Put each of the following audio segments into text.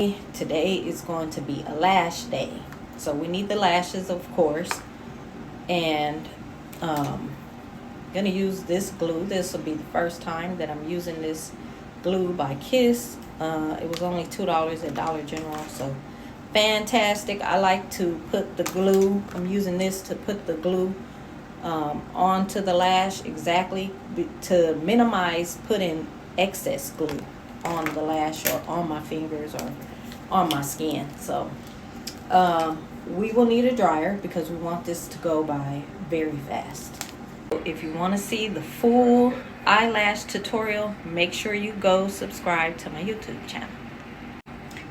Today is going to be a lash day. So we need the lashes, of course. And gonna use this glue. This will be the first time that I'm using this glue by Kiss. It was only $2 at Dollar General, so fantastic. I like to put the glue, I'm using this to put the glue onto the lash exactly to minimize putting excess glue on the lash or on my fingers or on my skin. So we will need a dryer because we want this to go by very fast. If you want to see the full eyelash tutorial, make sure you go subscribe to my YouTube channel.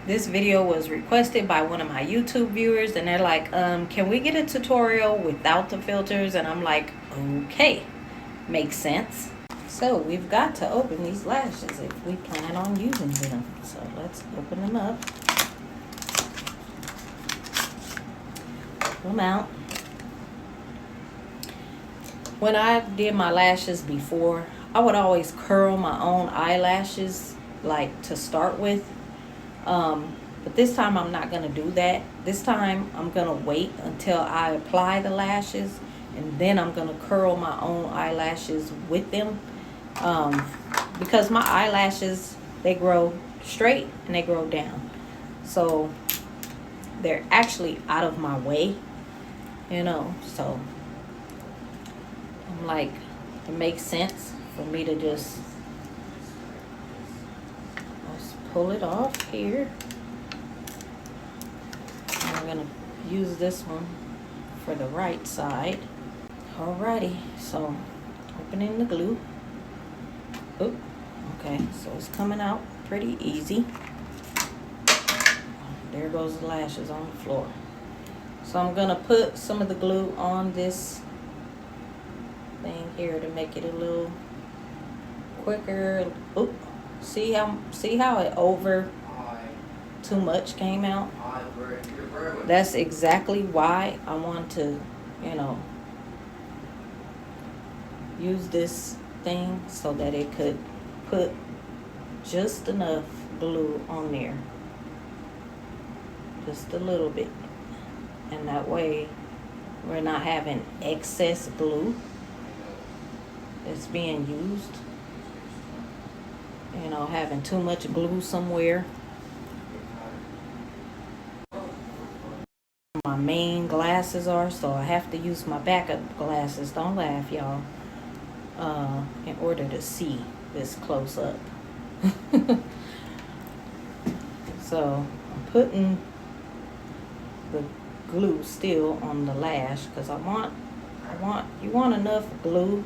This video was requested by one of my YouTube viewers, and they're like, can we get a tutorial without the filters? And I'm like, okay, makes sense. So we've got to open these lashes if we plan on using them. So let's open them up. Pull them out. When I did my lashes before, I would always curl my own eyelashes, like to start with. But this time I'm not going to do that. This time I'm going to wait until I apply the lashes, and then I'm going to curl my own eyelashes with them. Because my eyelashes, they grow straight and they grow down. So they're actually out of my way, you know, so I'm like, it makes sense for me to just pull it off here. And I'm gonna use this one for the right side. Alrighty, so opening the glue. Oop, okay, so it's coming out pretty easy. There goes the lashes on the floor. So I'm gonna put some of the glue on this thing here to make it a little quicker. Oop, see how it over too much came out? That's exactly why I want to, you know, use this thing so that it could put just enough glue on there. Just a little bit. And that way we're not having excess glue that's being used. You know, having too much glue somewhere. My main glasses are, so I have to use my backup glasses. Don't laugh, y'all. In order to see this close up. So I'm putting the glue still on the lash because you want enough glue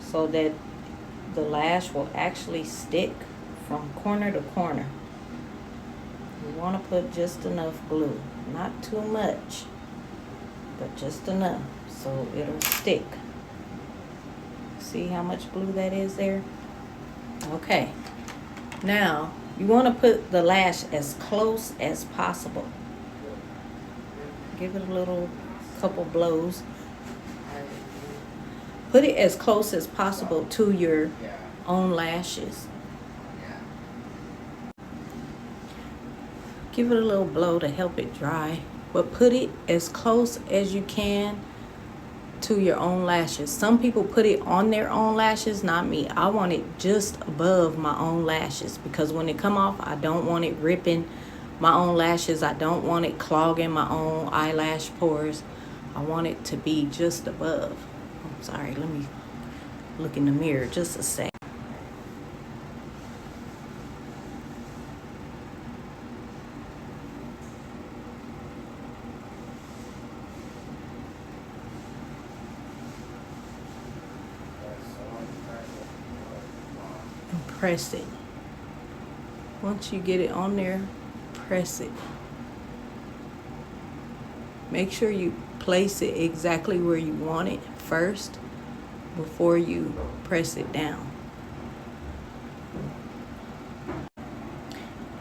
so that the lash will actually stick from corner to corner. You want to put just enough glue, not too much, but just enough so it'll stick. See how much glue that is there? Okay, now you want to put the lash as close as possible. Give it a little couple blows. Put it as close as possible to your own lashes. Give it a little blow to help it dry, but put it as close as you can to your own lashes. Some people put it on their own lashes, not me. I want it just above my own lashes because when it come off, I don't want it ripping my own lashes. I don't want it clogging my own eyelash pores. I want it to be just above. I'm sorry, let me look in the mirror just a sec. And press it. Once you get it on there, press it. Make sure you place it exactly where you want it first before you press it down.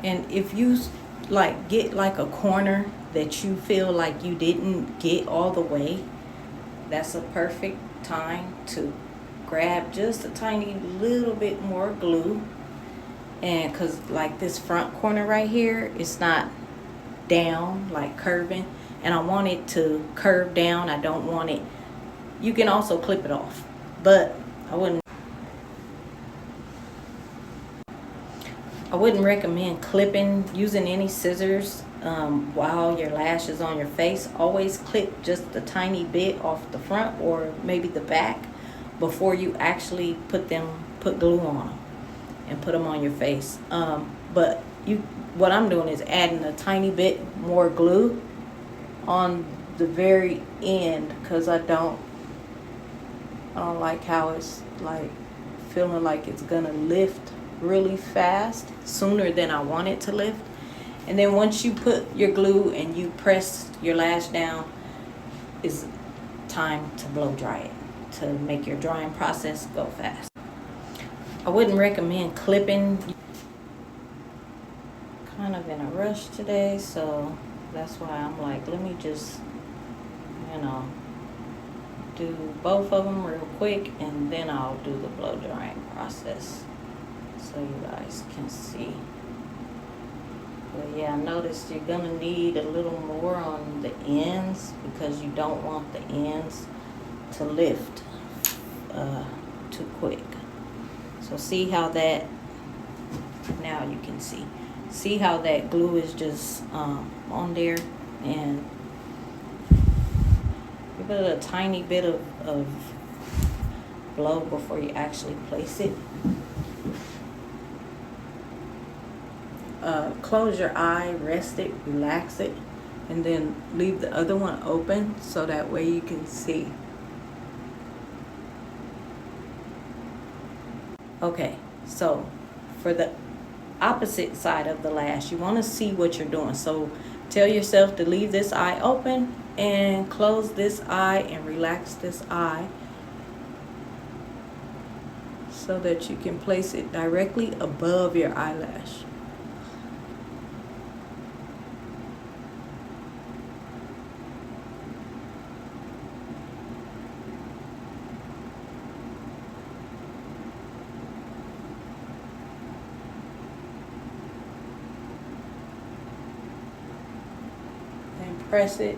And if you like get like a corner that you feel like you didn't get all the way, that's a perfect time to grab just a tiny little bit more glue And because like this front corner right here, it's not down, like curving. And I want it to curve down. I don't want it. You can also clip it off, but I wouldn't recommend clipping, using any scissors while your lash is on your face. Always clip just a tiny bit off the front or maybe the back before you actually put glue on them and put them on your face. But what I'm doing is adding a tiny bit more glue on the very end, because I don't like how it's like feeling like it's gonna lift really fast sooner than I want it to lift. And then once you put your glue and you press your lash down, it's time to blow dry it to make your drying process go fast. I wouldn't recommend clipping. Kind of in a rush today, so that's why I'm like, let me just, do both of them real quick, and then I'll do the blow drying process so you guys can see. But yeah, I noticed you're gonna need a little more on the ends because you don't want the ends to lift too quick. So see how that, now you can see how that glue is just on there, and give it a tiny bit of blow before you actually place it. Close your eye, rest it, relax it, and then leave the other one open so that way you can see. Okay, so for the opposite side of the lash, you want to see what you're doing. So tell yourself to leave this eye open and close this eye and relax this eye so that you can place it directly above your eyelash. And press it.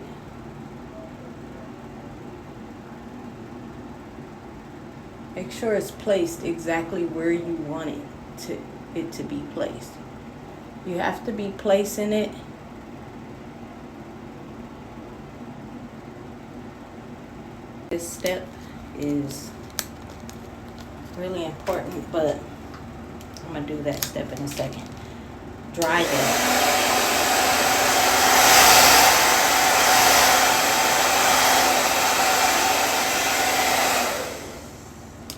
Make sure it's placed exactly where you want it to be placed. You have to be placing it this step is really important, but I'm gonna do that step in a second. Dry it.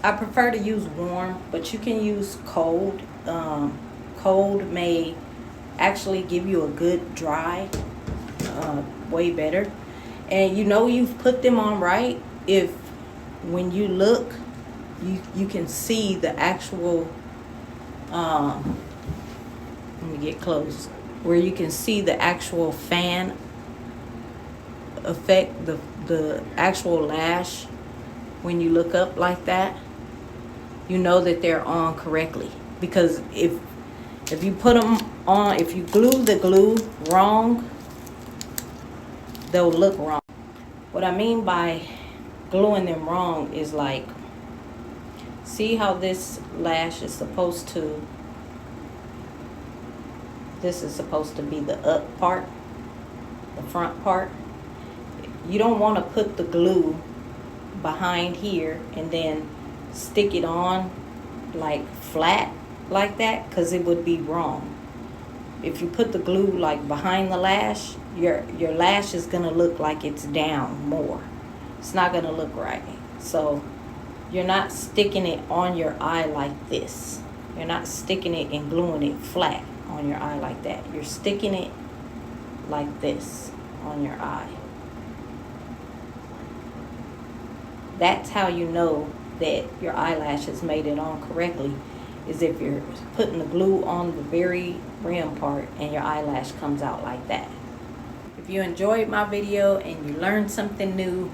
I prefer to use warm, but you can use cold. Cold may actually give you a good dry, way better. And you've put them on right if when you look, you can see the actual, let me get close, where you can see the actual fan effect, the actual lash. When you look up like that, you know that they're on correctly. Because if you put them on, if you glue the glue wrong, they'll look wrong. What I mean by gluing them wrong is like, see how this lash is supposed to, this is supposed to be the up part, the front part. You don't want to put the glue behind here and then stick it on like flat like that, because it would be wrong. If you put the glue like behind the lash, your lash is gonna look like it's down more. It's not gonna look right. So you're not sticking it on your eye like this. You're not sticking it and gluing it flat on your eye like that. You're sticking it like this on your eye. That's how you know that your eyelashes made it on correctly, is if you're putting the glue on the very rim part and your eyelash comes out like that. If you enjoyed my video and you learned something new,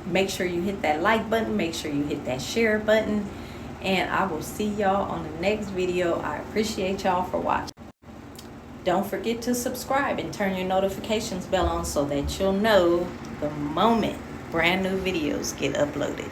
make sure you hit that like button, make sure you hit that share button, And I will see y'all on the next video. I appreciate y'all for watching. Don't forget to subscribe and turn your notifications bell on so that you'll know the moment brand new videos get uploaded.